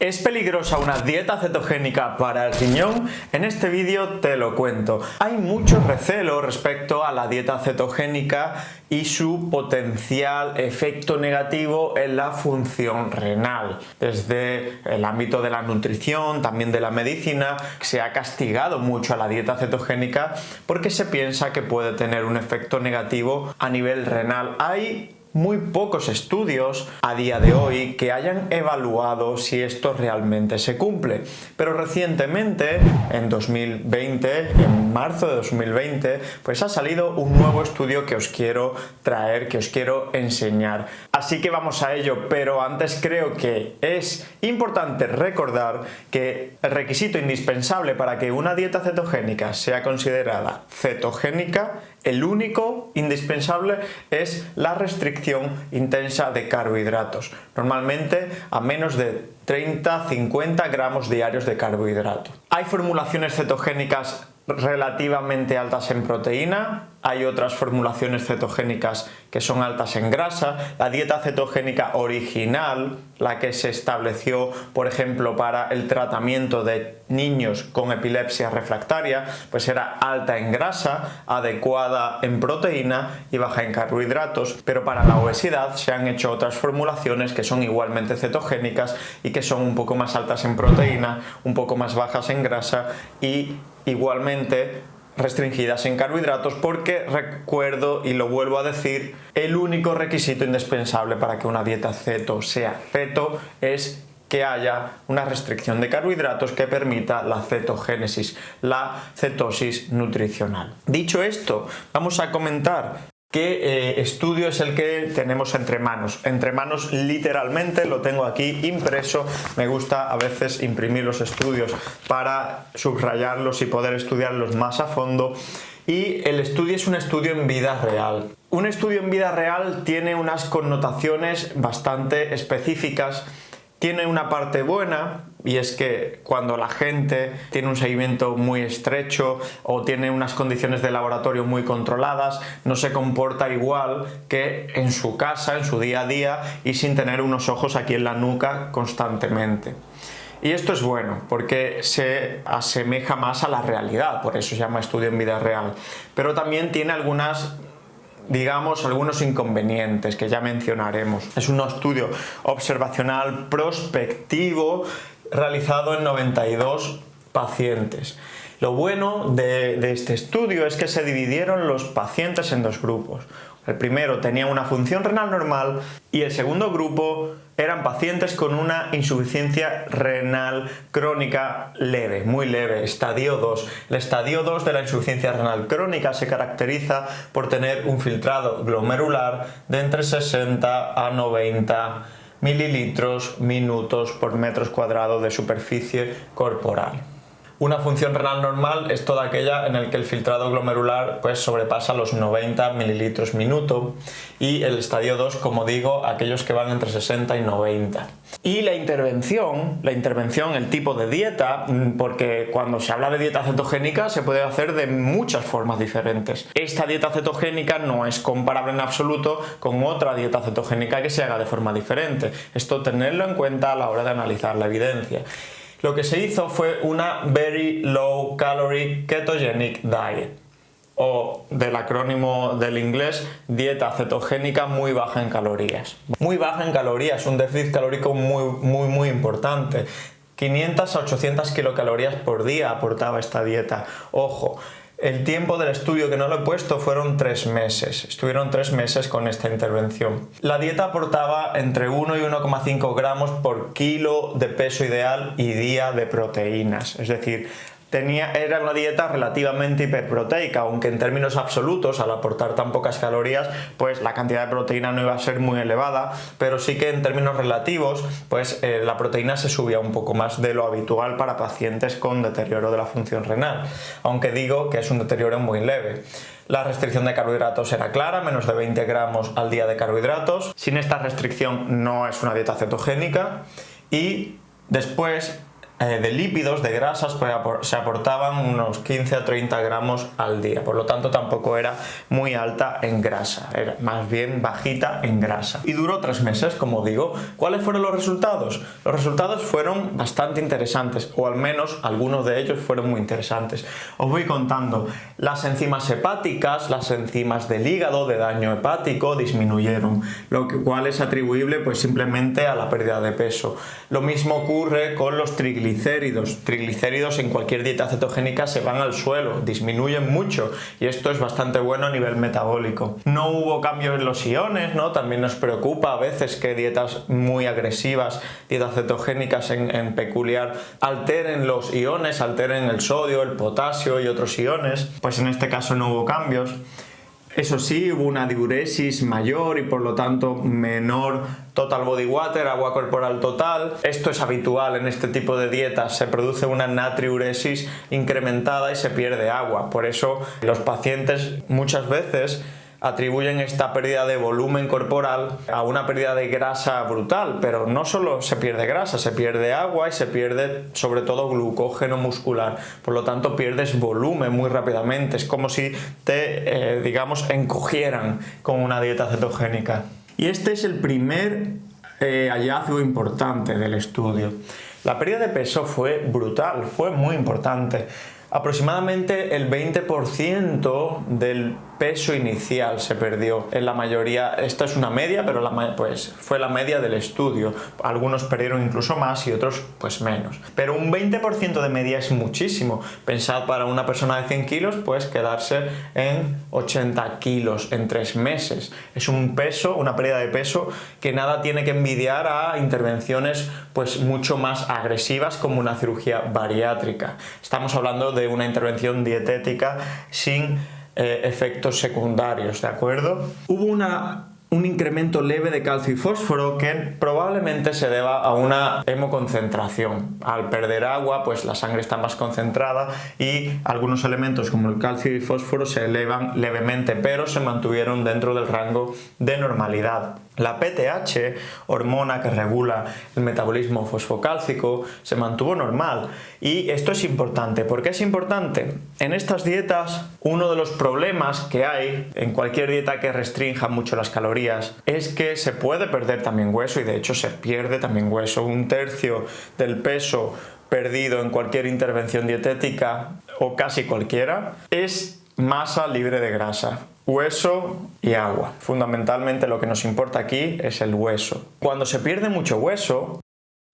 ¿Es peligrosa una dieta cetogénica para el riñón? En este vídeo te lo cuento. Hay mucho recelo respecto a la dieta cetogénica y su potencial efecto negativo en la función renal. Desde el ámbito de la nutrición, también de la medicina, se ha castigado mucho a la dieta cetogénica porque se piensa que puede tener un efecto negativo a nivel renal. Hay muy pocos estudios a día de hoy que hayan evaluado si esto realmente se cumple, pero recientemente, en 2020, en marzo de 2020, pues ha salido un nuevo estudio que os quiero traer, que os quiero enseñar. Así que vamos a ello, pero antes creo que es importante recordar que el requisito indispensable para que una dieta cetogénica sea considerada cetogénica, el único indispensable es la restricción intensa de carbohidratos, normalmente a menos de 30-50 gramos diarios de carbohidratos. Hay formulaciones cetogénicas relativamente altas en proteína, hay otras formulaciones cetogénicas que son altas en grasa. La dieta cetogénica original, la que se estableció, por ejemplo, para el tratamiento de niños con epilepsia refractaria, pues era alta en grasa, adecuada en proteína y baja en carbohidratos, pero para la obesidad se han hecho otras formulaciones que son igualmente cetogénicas y que son un poco más altas en proteína, un poco más bajas en grasa y igualmente restringidas en carbohidratos, porque recuerdo y lo vuelvo a decir, el único requisito indispensable para que una dieta ceto sea ceto es que haya una restricción de carbohidratos que permita la cetogénesis, la cetosis nutricional. Dicho esto, vamos a comentar ¿qué estudio es el que tenemos entre manos? Entre manos literalmente, lo tengo aquí impreso. Me gusta a veces imprimir los estudios para subrayarlos y poder estudiarlos más a fondo. Y el estudio es un estudio en vida real. Un estudio en vida real tiene unas connotaciones bastante específicas. Tiene una parte buena, y es que cuando la gente tiene un seguimiento muy estrecho o tiene unas condiciones de laboratorio muy controladas, no se comporta igual que en su casa, en su día a día y sin tener unos ojos aquí en la nuca constantemente. Y esto es bueno porque se asemeja más a la realidad, por eso se llama estudio en vida real. Pero también tiene algunos inconvenientes que ya mencionaremos. Es un estudio observacional prospectivo realizado en 92 pacientes. Lo bueno de este estudio es que se dividieron los pacientes en dos grupos. El primero tenía una función renal normal y el segundo grupo eran pacientes con una insuficiencia renal crónica leve, muy leve, estadio 2. El estadio 2 de la insuficiencia renal crónica se caracteriza por tener un filtrado glomerular de entre 60 a 90 mililitros minutos por metros cuadrados de superficie corporal. Una función renal normal es toda aquella en la que el filtrado glomerular pues sobrepasa los 90 mililitros minuto, y el estadio 2, como digo, aquellos que van entre 60 y 90. Y la intervención, el tipo de dieta, porque cuando se habla de dieta cetogénica se puede hacer de muchas formas diferentes. Esta dieta cetogénica no es comparable en absoluto con otra dieta cetogénica que se haga de forma diferente. Esto tenerlo en cuenta a la hora de analizar la evidencia. Lo que se hizo fue una Very Low Calorie Ketogenic Diet, o del acrónimo del inglés, dieta cetogénica muy baja en calorías. Muy baja en calorías, un déficit calórico muy importante. 500 a 800 kilocalorías por día aportaba esta dieta. Ojo, el tiempo del estudio, que no lo he puesto, fueron 3 meses. Estuvieron 3 meses con esta intervención. La dieta aportaba entre 1 y 1,5 gramos por kilo de peso ideal y día de proteínas. Es decir, era una dieta relativamente hiperproteica, aunque en términos absolutos, al aportar tan pocas calorías, pues la cantidad de proteína no iba a ser muy elevada, pero sí que en términos relativos, pues la proteína se subía un poco más de lo habitual para pacientes con deterioro de la función renal, aunque digo que es un deterioro muy leve. La restricción de carbohidratos era clara, menos de 20 gramos al día de carbohidratos. Sin esta restricción no es una dieta cetogénica. Y después de lípidos, de grasas, pues se aportaban unos 15 a 30 gramos al día. Por lo tanto, tampoco era muy alta en grasa, era más bien bajita en grasa. Y duró 3 meses, como digo. ¿Cuáles fueron los resultados? Los resultados fueron bastante interesantes, o al menos algunos de ellos fueron muy interesantes. Os voy contando. Las enzimas hepáticas, las enzimas del hígado, de daño hepático, disminuyeron, lo cual es atribuible pues simplemente a la pérdida de peso. Lo mismo ocurre con los triglicéridos. Triglicéridos en cualquier dieta cetogénica se van al suelo, disminuyen mucho, y esto es bastante bueno a nivel metabólico. No hubo cambios en los iones, ¿no? También nos preocupa a veces que dietas muy agresivas, dietas cetogénicas en peculiar, alteren los iones, alteren el sodio, el potasio y otros iones. Pues en este caso no hubo cambios. Eso sí, hubo una diuresis mayor y por lo tanto menor total body water, agua corporal total. Esto es habitual en este tipo de dietas, se produce una natriuresis incrementada y se pierde agua. Por eso los pacientes muchas veces atribuyen esta pérdida de volumen corporal a una pérdida de grasa brutal, pero no solo se pierde grasa, se pierde agua y se pierde sobre todo glucógeno muscular, por lo tanto pierdes volumen muy rápidamente, es como si te, digamos, encogieran con una dieta cetogénica. Y este es el primer hallazgo importante del estudio. La pérdida de peso fue brutal, fue muy importante. Aproximadamente el 20% del peso inicial se perdió en la mayoría. Esta es una media, pero pues fue la media del estudio. Algunos perdieron incluso más y otros pues menos. Pero un 20% de media es muchísimo. Pensad, para una persona de 100 kilos, pues quedarse en 80 kilos en 3 meses. Es un peso, una pérdida de peso que nada tiene que envidiar a intervenciones pues mucho más agresivas como una cirugía bariátrica. Estamos hablando de una intervención dietética sin efectos secundarios, ¿de acuerdo? Hubo un incremento leve de calcio y fósforo que probablemente se deba a una hemoconcentración. Al perder agua, pues la sangre está más concentrada y algunos elementos como el calcio y fósforo se elevan levemente, pero se mantuvieron dentro del rango de normalidad. La PTH, hormona que regula el metabolismo fosfocálcico, se mantuvo normal. Y esto es importante. ¿Por qué es importante? En estas dietas, uno de los problemas que hay en cualquier dieta que restrinja mucho las calorías es que se puede perder también hueso, y de hecho se pierde también hueso. 1/3 del peso perdido en cualquier intervención dietética, o casi cualquiera, es masa libre de grasa. Hueso y agua. Fundamentalmente lo que nos importa aquí es el hueso. Cuando se pierde mucho hueso,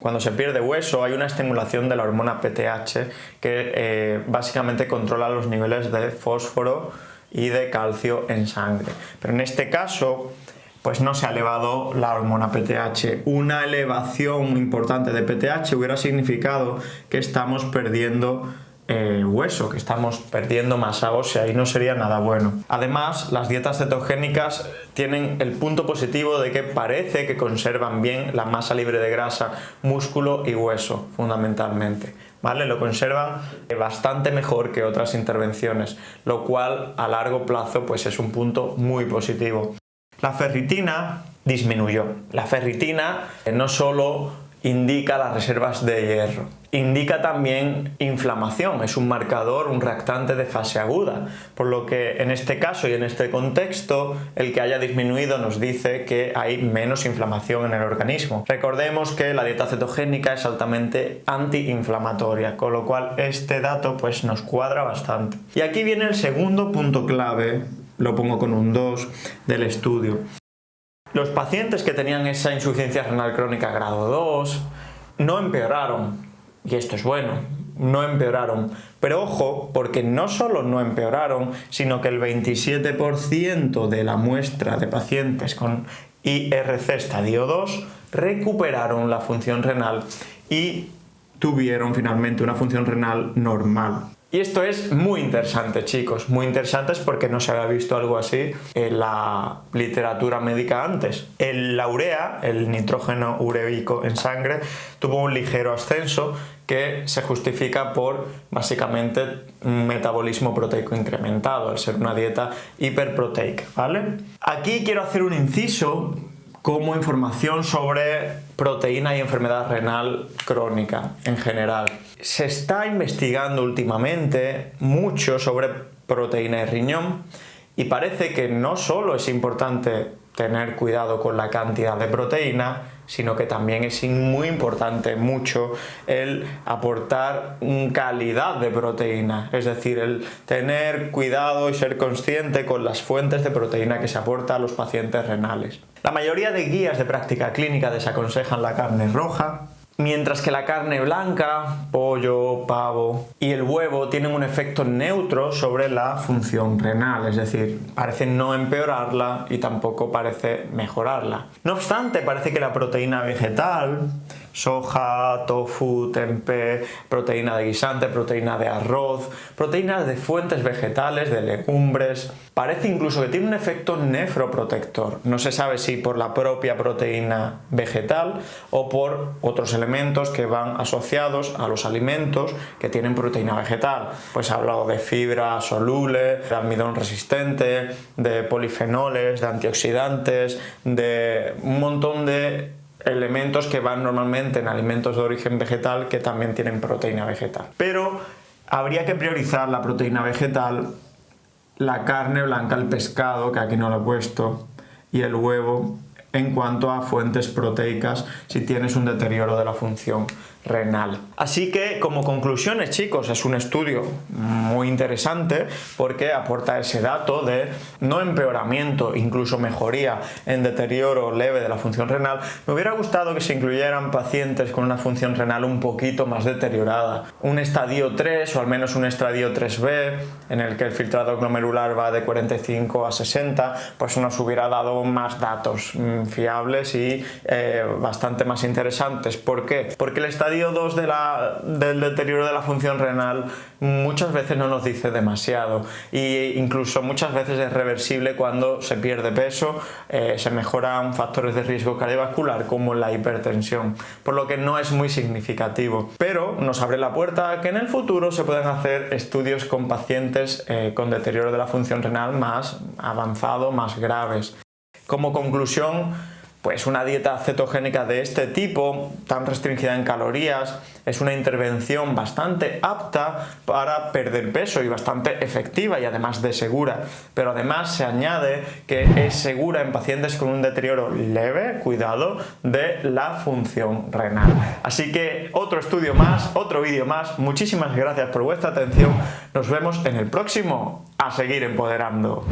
hay una estimulación de la hormona PTH que básicamente controla los niveles de fósforo y de calcio en sangre. Pero en este caso, pues no se ha elevado la hormona PTH. Una elevación importante de PTH hubiera significado que estamos perdiendo hueso, que estamos perdiendo masa ósea, y no sería nada bueno. Además, las dietas cetogénicas tienen el punto positivo de que parece que conservan bien la masa libre de grasa, músculo y hueso, fundamentalmente. ¿Vale? Lo conservan bastante mejor que otras intervenciones, lo cual a largo plazo pues es un punto muy positivo. La ferritina disminuyó. La ferritina no solo indica las reservas de hierro, indica también inflamación, es un marcador, un reactante de fase aguda, por lo que en este caso y en este contexto el que haya disminuido nos dice que hay menos inflamación en el organismo. Recordemos que la dieta cetogénica es altamente antiinflamatoria, con lo cual este dato pues nos cuadra bastante. Y aquí viene el segundo punto clave, lo pongo con un 2, del estudio. Los pacientes que tenían esa insuficiencia renal crónica grado 2 no empeoraron, y esto es bueno, no empeoraron. Pero ojo, porque no solo no empeoraron, sino que el 27% de la muestra de pacientes con IRC estadio 2 recuperaron la función renal y tuvieron finalmente una función renal normal. Y esto es muy interesante, chicos, muy interesante, porque no se había visto algo así en la literatura médica antes. La urea, el nitrógeno ureico en sangre, tuvo un ligero ascenso que se justifica por básicamente un metabolismo proteico incrementado, al ser una dieta hiperproteica, ¿vale? Aquí quiero hacer un inciso como información sobre proteína y enfermedad renal crónica en general. Se está investigando últimamente mucho sobre proteína de riñón y parece que no solo es importante tener cuidado con la cantidad de proteína, sino que también es muy importante mucho el aportar calidad de proteína, es decir, el tener cuidado y ser consciente con las fuentes de proteína que se aporta a los pacientes renales. La mayoría de guías de práctica clínica desaconsejan la carne roja, mientras que la carne blanca, pollo, pavo y el huevo tienen un efecto neutro sobre la función renal, es decir, parece no empeorarla y tampoco parece mejorarla. No obstante, parece que la proteína vegetal, soja, tofu, tempeh, proteína de guisante, proteína de arroz, proteínas de fuentes vegetales, de legumbres, parece incluso que tiene un efecto nefroprotector. No se sabe si por la propia proteína vegetal o por otros elementos que van asociados a los alimentos que tienen proteína vegetal. Pues he hablado de fibra soluble, de almidón resistente, de polifenoles, de antioxidantes, de un montón de elementos que van normalmente en alimentos de origen vegetal que también tienen proteína vegetal. Pero habría que priorizar la proteína vegetal, la carne blanca, el pescado, que aquí no lo he puesto, y el huevo en cuanto a fuentes proteicas si tienes un deterioro de la función renal. Así que, como conclusiones, chicos, es un estudio muy interesante porque aporta ese dato de no empeoramiento, incluso mejoría en deterioro leve de la función renal. Me hubiera gustado que se incluyeran pacientes con una función renal un poquito más deteriorada, un estadio 3 o al menos un estadio 3B, en el que el filtrado glomerular va de 45 a 60, pues nos hubiera dado más datos fiables y bastante más interesantes. ¿Por qué? Porque el estadio 2 del deterioro de la función renal muchas veces no nos dice demasiado e incluso muchas veces es reversible cuando se pierde peso, se mejoran factores de riesgo cardiovascular como la hipertensión, por lo que no es muy significativo, pero nos abre la puerta a que en el futuro se puedan hacer estudios con pacientes con deterioro de la función renal más avanzado, más graves. Como conclusión, pues una dieta cetogénica de este tipo, tan restringida en calorías, es una intervención bastante apta para perder peso y bastante efectiva y además de segura. Pero además se añade que es segura en pacientes con un deterioro leve, cuidado, de la función renal. Así que otro estudio más, otro vídeo más. Muchísimas gracias por vuestra atención. Nos vemos en el próximo. A seguir empoderando.